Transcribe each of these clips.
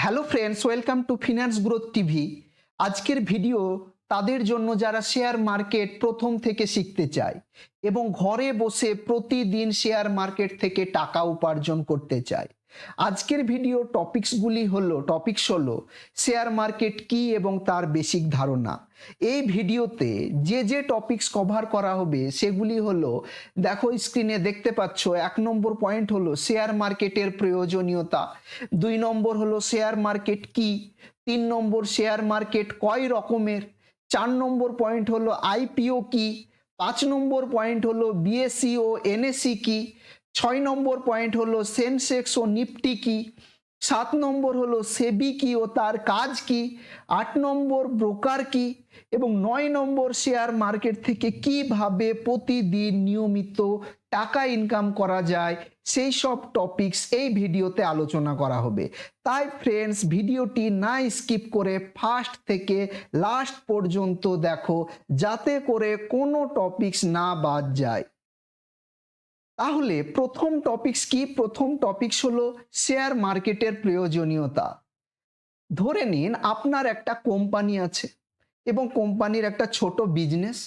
Hello friends, welcome to finance growth TV. আজকের video তাদের জন্য যারা শেয়ার মার্কেট প্রথম থেকে শিখতে চায় এবং ঘরে বসে প্রতিদিন শেয়ার মার্কেট থেকে টাকা উপার্জন করতে চায়। আজকের ভিডিও টপিকস হলো শেয়ার মার্কেট কি এবং তার বেসিক ধারণা। এই ভিডিওতে যে টপিকস কভার করা হবে সেগুলি হলো, দেখো স্ক্রিনে দেখতে পাচ্ছ। 1 নম্বর পয়েন্ট হলো শেয়ার মার্কেটের প্রয়োজনীয়তা, 2 নম্বর হলো শেয়ার মার্কেট কি, 3 নম্বর শেয়ার মার্কেট কয় রকমের, 4 নম্বর পয়েন্ট হলো আইপিও কি, 5 নম্বর পয়েন্ট হলো বিএসসি ও এনএসসি কি, 6 নম্বর পয়েন্ট হলো সেন্সেক্স ও নিফটি কি, 7 নম্বর হলো সেবি কি ও তার কাজ কি, 8 নম্বর ব্রোকার কি এবং 9 নম্বর শেয়ার মার্কেট থেকে কিভাবে প্রতিদিন নিয়মিত টাকা ইনকাম করা যায়, সেই সব টপিকস এই ভিডিওতে আলোচনা করা হবে। তাই ফ্রেন্ডস, ভিডিওটি না স্কিপ করে ফার্স্ট থেকে লাস্ট পর্যন্ত দেখো, যাতে করে কোনো টপিকস না বাদ যায়। তাহলে প্রথম টপিকস কি? প্রথম টপিকস হলো শেয়ার মার্কেটের প্রয়োজনীয়তা। ধরে নিন আপনার একটা কোম্পানি আছে এবং কোম্পানির একটা ছোট বিজনেস,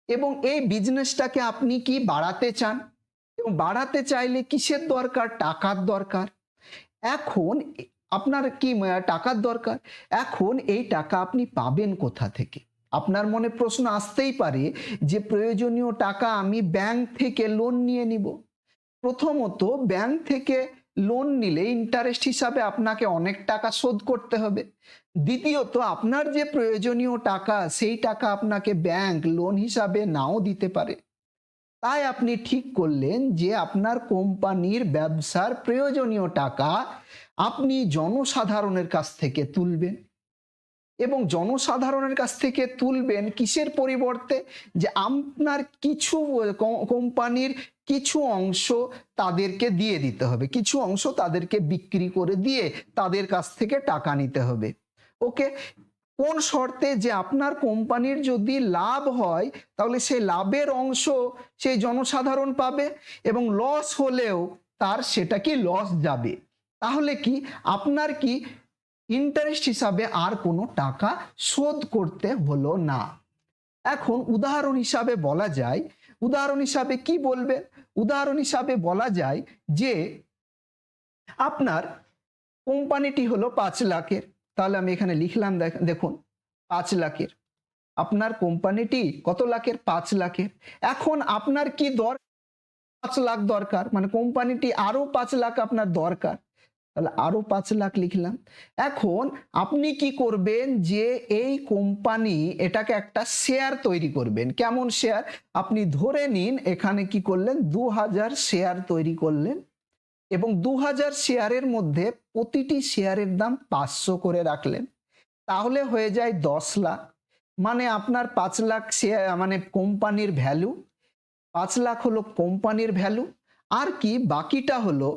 এবং এই বিজনেসটাকে আপনি কি বাড়াতে চান, এবং বাড়াতে চাইলে কিসের দরকার? টাকার দরকার। এখন আপনার কি টাকার দরকার। এখন এই টাকা আপনি পাবেন কোথা থেকে? আপনার মনে প্রশ্ন আসতেই পারে যে প্রয়োজনীয় টাকা আমি ব্যাংক থেকে লোন নিয়ে নিব। প্রথমত, ব্যাংক থেকে লোন নিলে ইন্টারেস্ট হিসাবে আপনাকে অনেক টাকা শোধ করতে হবে। দ্বিতীয়ত, আপনার যে প্রয়োজনীয় টাকা, সেই টাকা আপনাকে ব্যাংক লোন হিসাবে নাও দিতে পারে। তাই আপনি ঠিক করলেন যে আপনার কোম্পানির ব্যবসার প্রয়োজনীয় টাকা আপনি জনসাধারণের কাছ থেকে তুলবেন, এবং জনসাধারণের কাছ থেকে তুলবেন কিসের পরিবর্তে? যে আপনার কিছু কোম্পানির কিছু অংশ তাদেরকে দিয়ে দিতে হবে, কিছু অংশ তাদেরকে বিক্রি করে দিয়ে তাদের কাছ থেকে টাকা নিতে হবে। ওকে, কোন শর্তে? যে আপনার কোম্পানির যদি লাভ হয় তাহলে সেই লাভের অংশ সেই জনসাধারণ পাবে, এবং লস হলেও তার সেটা কি লস যাবে। তাহলে কি আপনার কি ইন্টারেস্ট হিসাবে আর কোনো টাকা শোধ করতে হলো না। এখন উদাহরণ হিসাবে বলা যায়, উদাহরণ হিসাবে কি বলবে? উদাহরণ হিসাবে বলা যায় যে আপনার কোম্পানিটি হলো 5 লাখের। তাহলে আমি এখানে লিখলাম, দেখুন 5 লাখের। আপনার কোম্পানিটি কত লাখের? 5 লাখের। এখন আপনার কি 5 লাখ দরকার, মানে কোম্পানিটি আরো 5 লাখ আপনার দরকার। তাহলে আরো 5 লাখ লিখলাম। এখন আপনি কি করবেন? যে এই কোম্পানি, এটাকে একটা শেয়ার তৈরি করবেন। কেমন শেয়ার? আপনি ধরে নিন এখানে কি করলেন, 2000 শেয়ার তৈরি করলেন, এবং 2000 শেয়ারের মধ্যে প্রতিটি শেয়ারের দাম 500 করে রাখলেন। তাহলে হয়ে যায় 10 লাখ। মানে আপনার 5 লাখ শেয়ার, মানে কোম্পানির ভ্যালু 5 লাখ হলো কোম্পানির ভ্যালু। আর কি বাকিটা হলো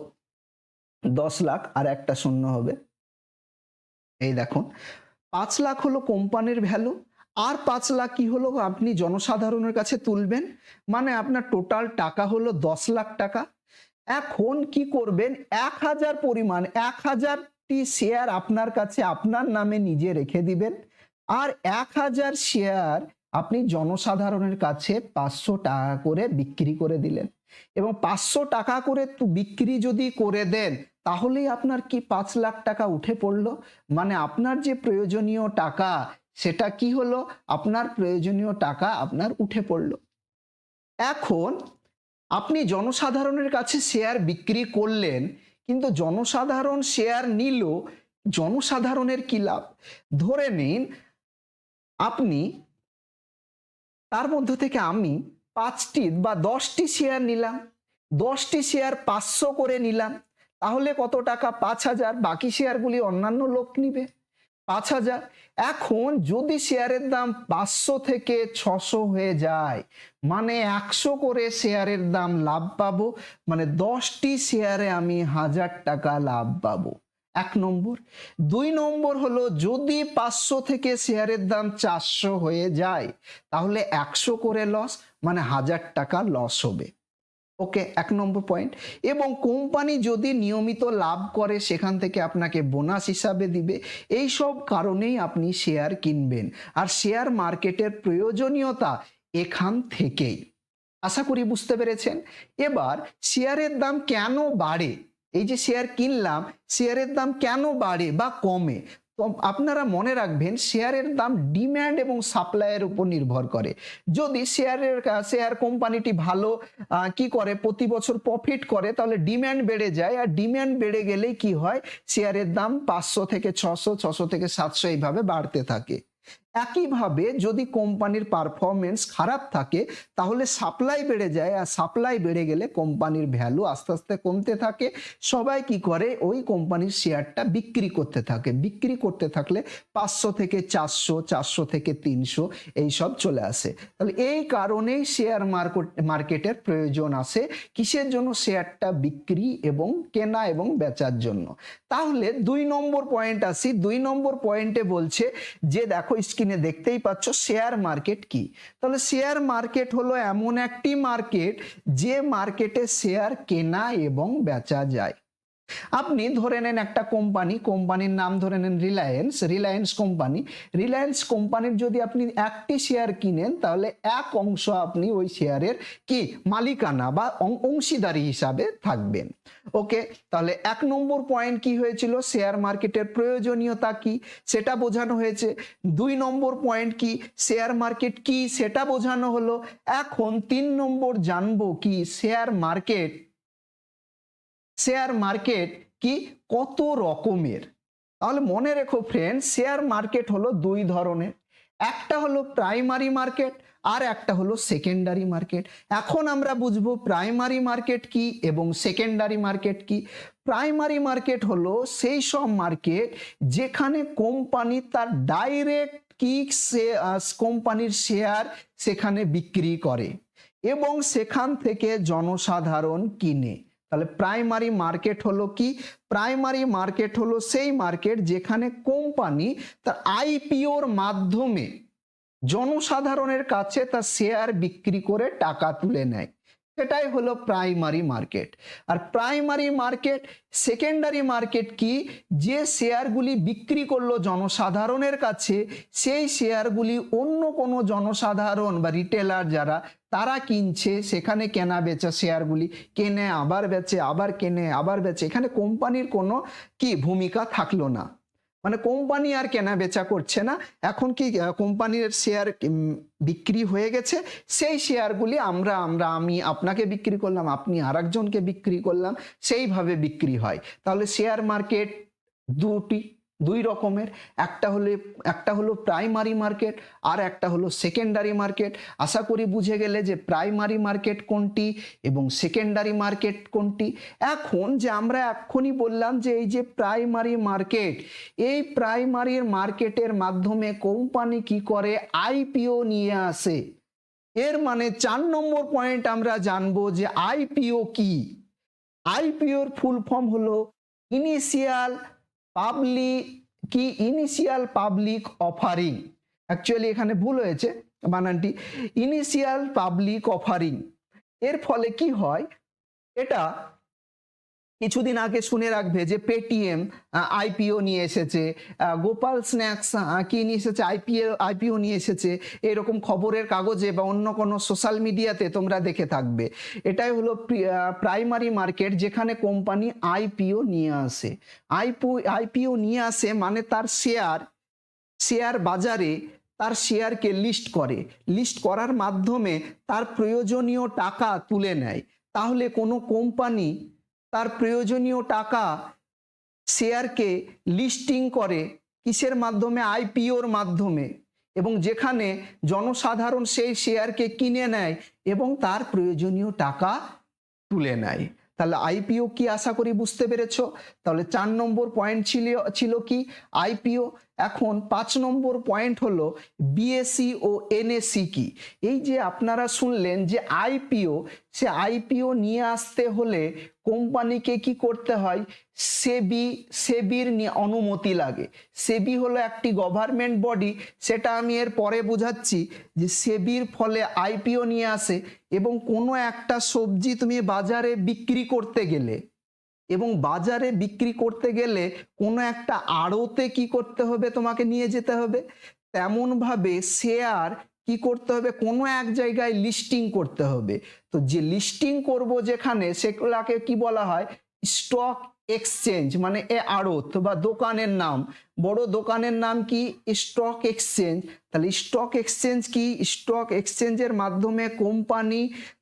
10 লাখ, আর একটা শূন্য হবে। এই দেখুন, 5 লাখ হলো কোম্পানির ভ্যালু, আর 5 লাখ কি হলো? আপনি জনসাধারণের কাছে তুলবেন, মানে আপনার টোটাল টাকা হলো 10 লাখ টাকা। এখন কি করবেন? 1000 পরিমাণ, 1000টি শেয়ার আপনার কাছে আপনার নামে নিজে রেখে দিবেন, আর 1000 শেয়ার আপনি জনসাধারণের কাছে 500 টাকা করে বিক্রি করে দিলেন। এবং 500 টাকা করে বিক্রি যদি করে দেন, তাহলেই আপনার কি 5 লাখ টাকা উঠে পড়লো। মানে আপনার যে প্রয়োজনীয় টাকা, সেটা কি হলো? আপনার প্রয়োজনীয় টাকা আপনার উঠে পড়লো। এখন আপনি জনসাধারণের কাছে শেয়ার বিক্রি করলেন, কিন্তু জনসাধারণ শেয়ার নিল, জনসাধারণের কি লাভ? ধরে নিন আপনি, তার মধ্য থেকে আমি 5টি বা 10টি শেয়ার নিলাম, 10টি শেয়ার 500 করে নিলাম। তাহলে কত টাকা? 5000। বাকি শেয়ারগুলি অন্যান্য লোক নিবে, 5000। এখন যদি শেয়ারের দাম 500 থেকে 600 হয়ে যায়, মানে 100 করে শেয়ারের দাম লাভ পাবো, মানে 10টি শেয়ারে আমি 1000 টাকা লাভ পাবো। 1 নম্বর। 2 নম্বর হলো, যদি 500 থেকে শেয়ারের দাম 400 হয়ে যায়, তাহলে 100 করে লস, মানে 1000 টাকা লস হবে। ওকে, 1 নম্বর পয়েন্ট। এবং কোম্পানি যদি নিয়মিত লাভ করে সেখান থেকে আপনাকে বোনাস হিসাবে দিবে। এই সব কারণেই আপনি শেয়ার কিনবেন। আর শেয়ার মার্কেটের প্রয়োজনীয়তা এখান থেকেই। আশা করি বুঝতে পেরেছেন। এবার শেয়ারের দাম কেন বাড়ে, এই যে শেয়ার কিনলাম, শেয়ারের দাম কেন বাড়ে বা কমে, তো আপনারা মনে রাখবেন শেয়ারের দাম ডিম্যান্ড এবং সাপ্লাইয়ের উপর নির্ভর করে। যদি শেয়ার কোম্পানিটি ভালো কি করে, প্রতি বছর প্রফিট করে, তাহলে ডিম্যান্ড বেড়ে যায়। আর ডিম্যান্ড বেড়ে গেলেই কি হয়, শেয়ারের দাম 500 থেকে 600, 600 থেকে 700 এইভাবে বাড়তে থাকে। একইভাবে যদি কোম্পানির পারফরমেন্স খারাপ থাকে তাহলে সাপ্লাই বেড়ে যায়, আর সাপ্লাই বেড়ে গেলে কোম্পানির ভ্যালু আস্তে আস্তে কমতে থাকে। সবাই কি করে, ওই কোম্পানির শেয়ারটা বিক্রি করতে থাকে। বিক্রি করতে থাকলে 500 থেকে 400, 400 থেকে 300 এইসব চলে আসে। তাহলে এই কারণেই শেয়ার মার্কেটের প্রয়োজন আসে। কিসের জন্য? শেয়ারটা বিক্রি এবং কেনা এবং বেচার জন্য। তাহলে 2 নম্বর পয়েন্ট আসি। 2 নম্বর পয়েন্টে বলছে যে দেখো স্ক্রিনে দেখতেই পাচ্ছ শেয়ার মার্কেট কি। তাহলে শেয়ার মার্কেট হলো এমন একটি মার্কেট যে মার্কেটে শেয়ার কেনা এবং বেচা যায়। আপনি ধরে নেন একটা কোম্পানির নাম ধরে নেন রিলায়েন্স কোম্পানি। রিলায়েন্স কোম্পানির যদি আপনি একটি শেয়ার কিনেন তাহলে এক অংশ আপনি ওই শেয়ারের কি মালিকানা বা অংশীদারি হিসাবে থাকবেন। ওকে, তাহলে 1 নম্বর পয়েন্ট কি হয়েছিল, শেয়ার মার্কেটের প্রয়োজনীয়তা কি সেটা বোঝানো হয়েছে। 2 নম্বর পয়েন্ট কি, শেয়ার মার্কেট কি সেটা বোঝানো হলো। এখন 3 নম্বর জানবো কি শেয়ার মার্কেট কি কত রকমের। তাহলে মনে রেখো ফ্রেন্ড, শেয়ার মার্কেট হলো 2 ধরনের। একটা হলো প্রাইমারি মার্কেট আর একটা হলো সেকেন্ডারি মার্কেট। এখন আমরা বুঝবো প্রাইমারি মার্কেট কি এবং সেকেন্ডারি মার্কেট কি। প্রাইমারি মার্কেট হলো সেই সব মার্কেট যেখানে কোম্পানি তার ডাইরেক্ট কোম্পানির শেয়ার সেখানে বিক্রি করে এবং সেখান থেকে জনসাধারণ কিনে। তাহলে প্রাইমারি মার্কেট হলো কি, প্রাইমারি মার্কেট হলো সেই মার্কেট যেখানে কোম্পানি তার আইপিওর মাধ্যমে জনসাধারণের কাছে তার শেয়ার বিক্রি করে টাকা তুলে নেয়, সেটাই হলো প্রাইমারি মার্কেট। আর প্রাইমারি মার্কেট সেকেন্ডারি মার্কেট কি, যে শেয়ারগুলি বিক্রি করলো জনসাধারণের কাছে সেই শেয়ারগুলি অন্য কোনো জনসাধারণ বা রিটেলার যারা তারা কিনছে, সেখানে কেনা বেচা শেয়ারগুলি কেনে আবার বেচে, আবার কেনে আবার বেচে। এখানে কোম্পানির কোনো কি ভূমিকা থাকলো না, মানে কোম্পানি আর কেনা বেচা করছে না। এখন কি কোম্পানির শেয়ার বিক্রি হয়ে গেছে, সেই শেয়ারগুলি আমি আপনাকে বিক্রি করলাম, আপনি আরেকজনকে বিক্রি করলাম, সেইভাবে বিক্রি হয়। তাহলে শেয়ার মার্কেট 2 রকমের, একটা হলো প্রাইমারি মার্কেট আর একটা হলো সেকেন্ডারি মার্কেট। আশা করি বুঝে গেলে যে প্রাইমারি মার্কেট কোনটি এবং সেকেন্ডারি মার্কেট কোনটি। এখন যে আমরা এক্ষুনি বললাম যে এই যে প্রাইমারি মার্কেট, এই প্রাইমারি মার্কেটের মাধ্যমে কোম্পানি কি করে, আইপিও নিয়ে আসে। এর মানে 4 নম্বর পয়েন্ট আমরা জানবো যে আইপিও কি। আইপিওর ফুল ফর্ম হলো ইনিশিয়াল পাবলিক অফারিং। অ্যাকচুয়ালি এখানে ভুল হয়েছে বানানটি, ইনিশিয়াল পাবলিক অফারিং। এর ফলে কি হয়, এটা কিছুদিন আগে শুনে রাখবে যে পেটিএম আইপিও নিয়ে এসেছে, গোপাল স্ন্যাক্স কি নিয়ে এসেছে, আইপিও নিয়ে এসেছে, এরকম খবরের কাগজে বা অন্য কোনো সোশ্যাল মিডিয়াতে তোমরা দেখে থাকবে। এটাই হলো প্রাইমারি মার্কেট যেখানে কোম্পানি আইপিও নিয়ে আসে। আইপিও নিয়ে আসে মানে তার শেয়ার বাজারে তার শেয়ারকে লিস্ট করার মাধ্যমে তার প্রয়োজনীয় টাকা তুলে নেয়। তাহলে কোনো কোম্পানি তার প্রয়োজনীয় টাকা শেয়ারকে লিস্টিং করে কিসের মাধ্যমে, আইপিওর মাধ্যমে, এবং যেখানে জনসাধারণ সেই শেয়ারকে কিনে নেয় এবং তার প্রয়োজনীয় টাকা তুলে নেয়। তাহলে আইপিও কি আশা করি বুঝতে পেরেছো। তাহলে 4 নম্বর পয়েন্ট ছিল কি আইপিও। এখন 5 নম্বর পয়েন্ট হলো বিএসসি ও এনএসসি কি। এই যে আপনারা শুনলেন যে আইপিও, সে আইপিও নিয়ে আসতে হলে কোম্পানিকে কি করতে হয়, সেবির অনুমতি লাগে। সেবি হলো একটি গভর্নমেন্ট বডি, সেটা আমি এর পরে বোঝাচ্ছি, যে সেবির ফলে আইপিও নিয়ে আসে। এবং কোনো একটা সবজি তুমি বাজারে বিক্রি করতে গেলে, কোনো একটা আড়তে কি করতে হবে, তোমাকে নিয়ে যেতে হবে। তেমন ভাবে শেয়ার কি করতে হবে, কোনো এক জায়গায় লিস্টিং করতে হবে। তো যে লিস্টিং করব যেখানে, সেগুলাকে কি বলা হয়, স্টক এক্সচেঞ্জ। মানে এ আড়ত বা দোকানের নাম, বড় দোকানের নাম কি, স্টক এক্সচেঞ্জ। তাহলে স্টক এক্সচেঞ্জ কি, স্টক এক্সচেঞ্জের মাধ্যমে কোম্পানি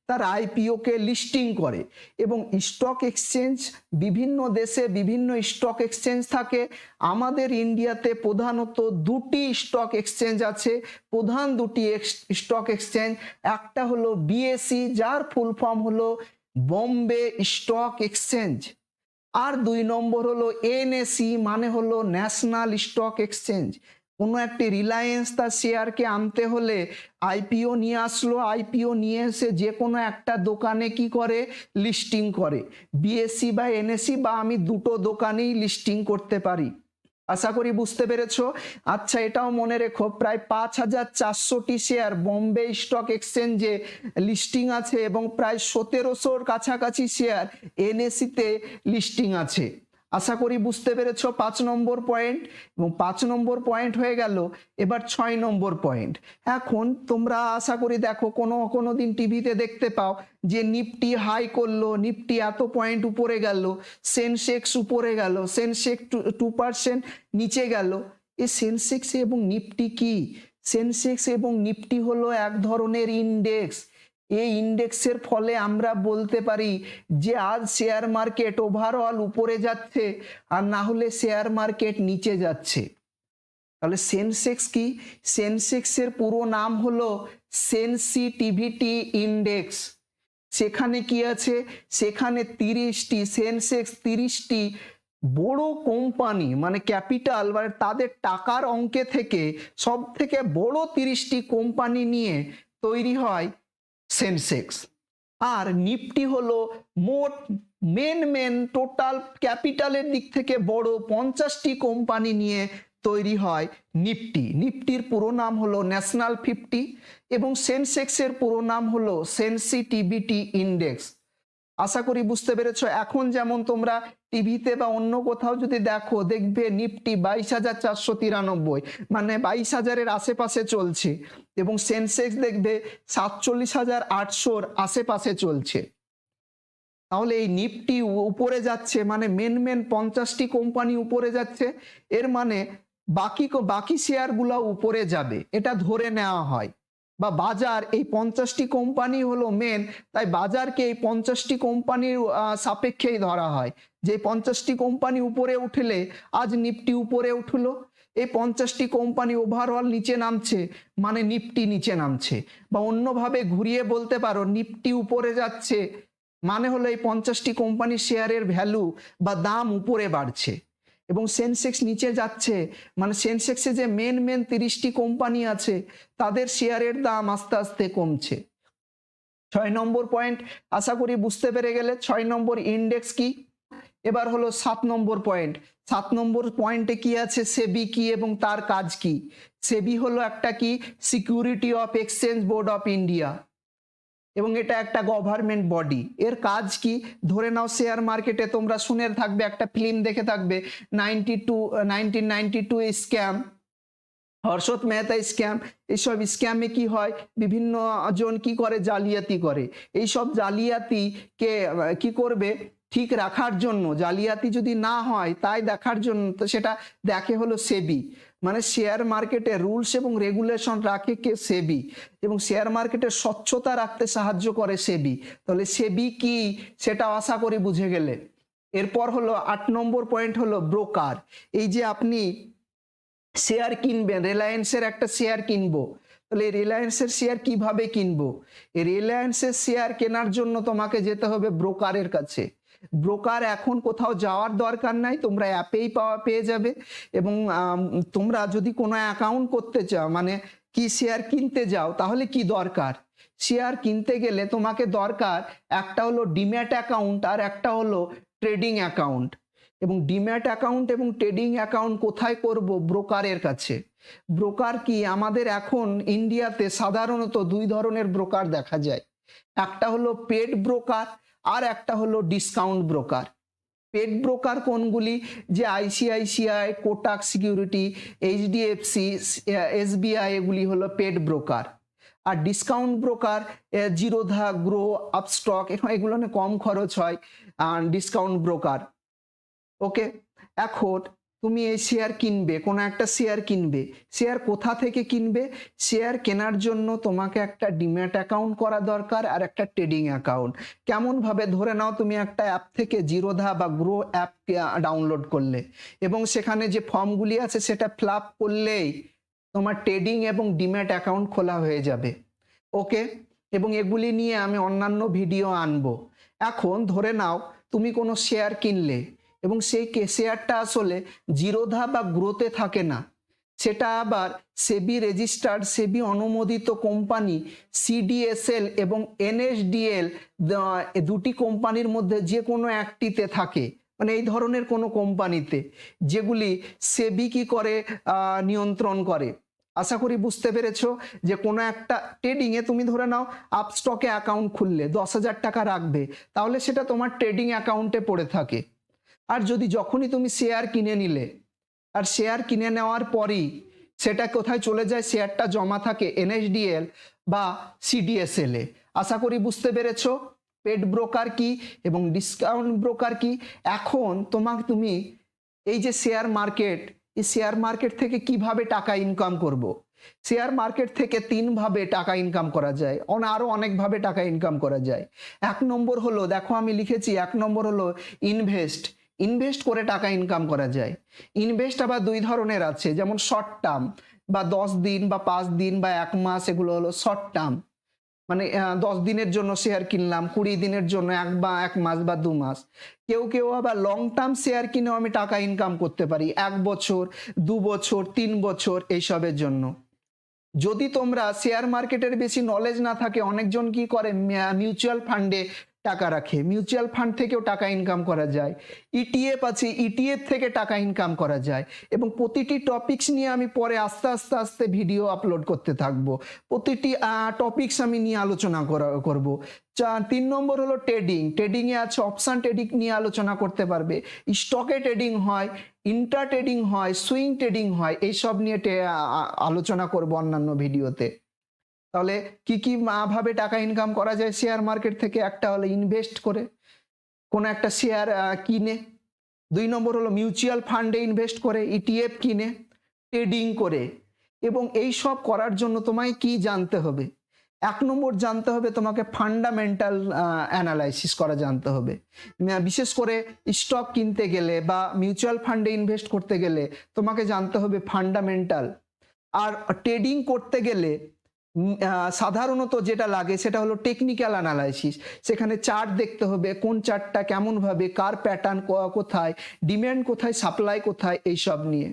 তার আইপিও কে লিস্টিং করে। এবং স্টক এক্সচেঞ্জ বিভিন্ন দেশে বিভিন্ন স্টক এক্সচেঞ্জ থাকে। আমাদের ইন্ডিয়াতে প্রধানত দুটি স্টক এক্সচেঞ্জ আছে, প্রধান দুটি স্টক এক্সচেঞ্জ। একটা হলো বিএসসি, যার ফুল ফর্ম হলো বম্বে স্টক এক্সচেঞ্জ, আর 2 নম্বর হলো এনএসই, মানে হলো ন্যাশনাল স্টক এক্সচেঞ্জ। কোনো একটি রিলায়েন্স তার শেয়ারকে আনতে হলে আইপিও নিয়ে আসলো, আইপিও নিয়ে এসে যে কোনো একটা দোকানে কি করে, লিস্টিং করে। বিএসসি বা এনএসই বা আমি দুটো দোকানেই লিস্টিং করতে পারি। আশা করি বুঝতে পেরেছো। আচ্ছা, এটাও মনে রেখো, প্রায় 5400টি শেয়ার বম্বে স্টক এক্সচেঞ্জে লিস্টিং আছে এবং প্রায় 1700-র কাছাকাছি শেয়ার এনএসইতে লিস্টিং আছে। আশা করি বুঝতে পেরেছো 5 নম্বর পয়েন্ট। এবং 5 নম্বর পয়েন্ট হয়ে গেল। এবার 6 নম্বর পয়েন্ট। এখন তোমরা আশা করি দেখো, কোনো দিন টিভিতে দেখতে পাও যে নিফটি হাই করলো, নিফটি এত পয়েন্ট উপরে গেল, সেনসেক্স উপরে গেল, সেনসেক্স 2% নিচে গেল। এই সেনসেক্স এবং নিফটি কি? সেনসেক্স এবং নিফটি হলো এক ধরনের ইন্ডেক্স। এই ইন্ডেক্সের ফলে আমরা বলতে পারি যে আজ শেয়ার মার্কেট ওভারঅল উপরে যাচ্ছে, আর না হলে শেয়ার মার্কেট নিচে যাচ্ছে। তাহলে সেনসেক্স কি? সেনসেক্সের পুরো নাম হলো সেনসিটিভিটি ইন্ডেক্স। সেখানে কি আছে, সেখানে 30টি সেনসেক্স, 30টি বড় কোম্পানি, মানে ক্যাপিটাল, মানে তাদের টাকার অঙ্কে থেকে সব থেকে বড় 30টি কোম্পানি নিয়ে তৈরি হয় সেনসেক্স। আর নিফটি হলো মোট মেন টোটাল ক্যাপিটালের দিক থেকে বড় 50টি কোম্পানি নিয়ে তৈরি হয় নিফটি। নিফটির পুরো নাম হলো ন্যাশনাল 50 এবং সেনসেক্সের পুরো নাম হলো সেনসিটিভিটি ইন্ডেক্স। আশা করি বুঝতে পেরেছো। এখন যেমন তোমরা টিভিতে বা অন্য কোথাও যদি দেখো, দেখবে নিফটি 22,493, মানে 22,000-এর আশেপাশে চলছে, এবং সেনসেক্স দেখবে 47,800-র আশেপাশে চলছে। তাহলে এই নিফটি উপরে যাচ্ছে, মানে মেন 50টি কোম্পানি উপরে যাচ্ছে, এর মানে বাকি শেয়ারগুলো উপরে যাবে, এটা ধরে নেওয়া হয়। বা বাজার এই 50টি কোম্পানি হলো মেন, তাই বাজারকে এই 50টি কোম্পানির সাপেক্ষেই ধরা হয়। যে 50টি কোম্পানি উপরে উঠলে আজ নিফটি উপরে উঠলো, এই 50টি কোম্পানি ওভারঅল নিচে নামছে, মানে নিফটি নিচে নামছে। বা অন্যভাবে ঘুরিয়ে বলতে পারো, নিফটি উপরে যাচ্ছে মানে হলো এই 50টি কোম্পানির শেয়ারের ভ্যালু বা দাম উপরে বাড়ছে। এবং সেনসেক্স নিচে যাচ্ছে, মানে সেনসেক্সে যে মেন 30টি কোম্পানি আছে তাদের শেয়ারের দাম আস্তে আস্তে কমছে। 6 নম্বর পয়েন্ট আশা করি বুঝতে পেরে গেলে। 6 নম্বর ইন্ডেক্স কি। এবার হলো 7 নম্বর পয়েন্ট। 7 নম্বর পয়েন্টে কি আছে, সেবি কি এবং তার কাজ কি। সেবি হলো একটা কি, security of exchange board of India, এবং এটা একটা গভর্নমেন্ট বডি। এর কাজ কি, ধরে নাও শেয়ার মার্কেটে তোমরা শুনে থাকবে, একটা ফিল্ম দেখে থাকবে 1992 স্ক্যাম, হর্ষদ মেহতা স্ক্যাম। এইসব স্ক্যামে কি হয়, বিভিন্ন জন কি করে, জালিয়াতি করে। এইসব জালিয়াতিকে কি করবে, ঠিক রাখার জন্য, জালিয়াতি যদি না হয় তাই দেখার জন্য, তো সেটা দেখে হলো সেবি, মানে শেয়ার মার্কেটে রুলস এবং রেগুলেশন রাখে কে, সেবি। এবং শেয়ার মার্কেটের স্বচ্ছতা রাখতে সাহায্য করে সেবি। তাহলে সেবি কি, সেটা আশা করি বুঝে গেলে। এরপর হলো 8 নম্বর পয়েন্ট হলো ব্রোকার। এই যে আপনি শেয়ার কিনবেন, রিলায়েন্সের একটা শেয়ার কিনবো, তাহলে রিলায়েন্সের শেয়ার কিভাবে কিনবো? এই রিলায়েন্সের শেয়ার কেনার জন্য তোমাকে যেতে হবে ব্রোকারের কাছে। ব্রোকার এখন কোথাও যাওয়ার দরকার নাই, তোমরা অ্যাপেই পেয়ে যাবে। এবং তোমরা যদি কোনো অ্যাকাউন্ট করতে চাও, মানে কি শেয়ার কিনতে যাও, তাহলে কি দরকার? শেয়ার কিনতে গেলে তোমাকে দরকার একটা হলো ডিম্যাট অ্যাকাউন্ট আর একটা হলো ট্রেডিং অ্যাকাউন্ট। এবং ডিম্যাট অ্যাকাউন্ট এবং ট্রেডিং অ্যাকাউন্ট কোথায় করব? ব্রোকারের কাছে। ব্রোকার কি, আমাদের এখন ইন্ডিয়াতে সাধারণত দুই ধরনের ব্রোকার দেখা যায়, একটা হলো পেড ব্রোকার আর একটা হলো ডিসকাউন্ট ব্রোকার। পেড ব্রোকার কোনগুলি? যে ICICI, Kotak security, HDFC, SBI, এগুলি হলো পেড ব্রোকার। আর discount broker Zerodha, grow, Upstox, এগুলো কম খরচ হয় ডিসকাউন্ট ব্রোকার। ওকে, এখন তুমি এই শেয়ার কিনবে, কোনো একটা শেয়ার কিনবে, শেয়ার কোথা থেকে কিনবে? শেয়ার কেনার জন্য তোমাকে একটা ডিম্যাট অ্যাকাউন্ট করা দরকার আর একটা ট্রেডিং অ্যাকাউন্ট। কেমন ভাবে? ধরে নাও তুমি একটা অ্যাপ থেকে জিরোধা বা গ্রো অ্যাপ ডাউনলোড করলে এবং সেখানে যে ফর্মগুলি আছে সেটা ফিল আপ করলেই তোমার ট্রেডিং এবং ডিম্যাট অ্যাকাউন্ট খোলা হয়ে যাবে। ওকে, এবং এগুলি নিয়ে আমি অন্যান্য ভিডিও আনবো। এখন ধরে নাও তুমি কোনো শেয়ার কিনলে এবং সেই শেয়ারটা আসলে জিরোধা বা গ্রোতে থাকে না, সেটা আবার সেবি রেজিস্টার্ড, সেবি অনুমোদিত কোম্পানি সিডিএসএল এবং এনএসডিএল দুটি কোম্পানির মধ্যে যে কোনো একটিতে থাকে, মানে এই ধরনের কোনো কোম্পানিতে, যেগুলি সেবি কি করে নিয়ন্ত্রণ করে। আশা করি বুঝতে পেরেছো যে কোনো একটা ট্রেডিংয়ে তুমি ধরে নাও আপস্টকে অ্যাকাউন্ট খুললে 10,000 টাকা রাখবে, তাহলে সেটা তোমার ট্রেডিং অ্যাকাউন্টে পড়ে থাকে। আর যদি যখনই তুমি শেয়ার কিনে নিলে, আর শেয়ার কিনে নেওয়ার পরই সেটা কোথায় চলে যায়? শেয়ারটা জমা থাকে এনএসডিএল বা সিডিএসএল এ। আশা করি বুঝতে পেরেছো পেড ব্রোকার কি এবং ডিসকাউন্ট ব্রোকার কি। এখন তুমি এই যে শেয়ার মার্কেট, এই শেয়ার মার্কেট থেকে কিভাবে টাকা ইনকাম করব? শেয়ার মার্কেট থেকে 3 ভাবে টাকা ইনকাম করা যায়, আরো অনেকভাবে টাকা ইনকাম করা যায়। 1 নম্বর হলো, দেখো আমি লিখেছি, 1 নম্বর হলো ইনভেস্ট করে টাকা ইনকাম করা যায়। ইনভেস্ট আবার দুই ধরনের আছে, যেমন শর্ট টার্ম বা 10 দিন বা 5 দিন বা 1 মাস, এগুলো হলো শর্ট টার্ম। মানে 10 দিনের জন্য শেয়ার কিনলাম, 20 দিনের জন্য, 1 মাস বা 2 মাস। কেউ আবার লং টার্ম শেয়ার কিনেও আমি টাকা ইনকাম করতে পারি, 1 বছর, 2 বছর, 3 বছর এইসবের জন্য। যদি তোমরা শেয়ার মার্কেটের বেশি নলেজ না থাকে, অনেকজন কি করে মিউচুয়াল ফান্ডে টাকা রাখে, মিউচুয়াল ফান্ড থেকেও টাকা ইনকাম করা যায়। ইটিএফ আছে, ইটিএফ থেকে টাকা ইনকাম করা যায়। এবং প্রতিটি টপিকস নিয়ে আমি পরে আস্তে আস্তে ভিডিও আপলোড করতে থাকবো, প্রতিটি টপিকস আমি নিয়ে আলোচনা করব। 3 নম্বর হলো ট্রেডিংয়ে আছে অপশন ট্রেডিং নিয়ে আলোচনা করতে পারবে, স্টকে ট্রেডিং হয়, ইন্ট্রা ট্রেডিং হয়, সুইং ট্রেডিং হয়, এইসব নিয়ে আলোচনা করব অন্যান্য ভিডিওতে। তাহলে কি ভাবে টাকা ইনকাম করা যায় শেয়ার মার্কেট থেকে? একটা হলো ইনভেস্ট করে কোনো একটা শেয়ার কিনে, 2 নম্বর হলো মিউচুয়াল ফান্ডে ইনভেস্ট করে, ইটিএফ কিনে, ট্রেডিং করে। এবং এই সব করার জন্য তোমায় কি জানতে হবে? 1 নম্বর জানতে হবে তোমাকে ফান্ডামেন্টাল অ্যানালাইসিস করা জানতে হবে। বিশেষ করে স্টক কিনতে গেলে বা মিউচুয়াল ফান্ডে ইনভেস্ট করতে গেলে তোমাকে জানতে হবে ফান্ডামেন্টাল। আর ট্রেডিং করতে গেলে সাধারণত যেটা লাগে সেটা হলো টেকনিক্যাল অ্যানালাইসিস। সেখানে চার্ট দেখতে হবে, কোন চার্টটা কেমন ভাবে, কার প্যাটার্ন কোথায়, ডিমান্ড কোথায়, সাপ্লাই কোথায়, এইসব নিয়ে।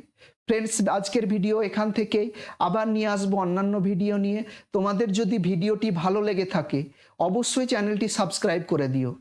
ফ্রেন্ডস, আজকের ভিডিও এখান থেকেই, আবার নিয়ে আসবো অন্যান্য ভিডিও নিয়ে। তোমাদের যদি ভিডিওটি ভালো লেগে থাকে অবশ্যই চ্যানেলটি সাবস্ক্রাইব করে দিও।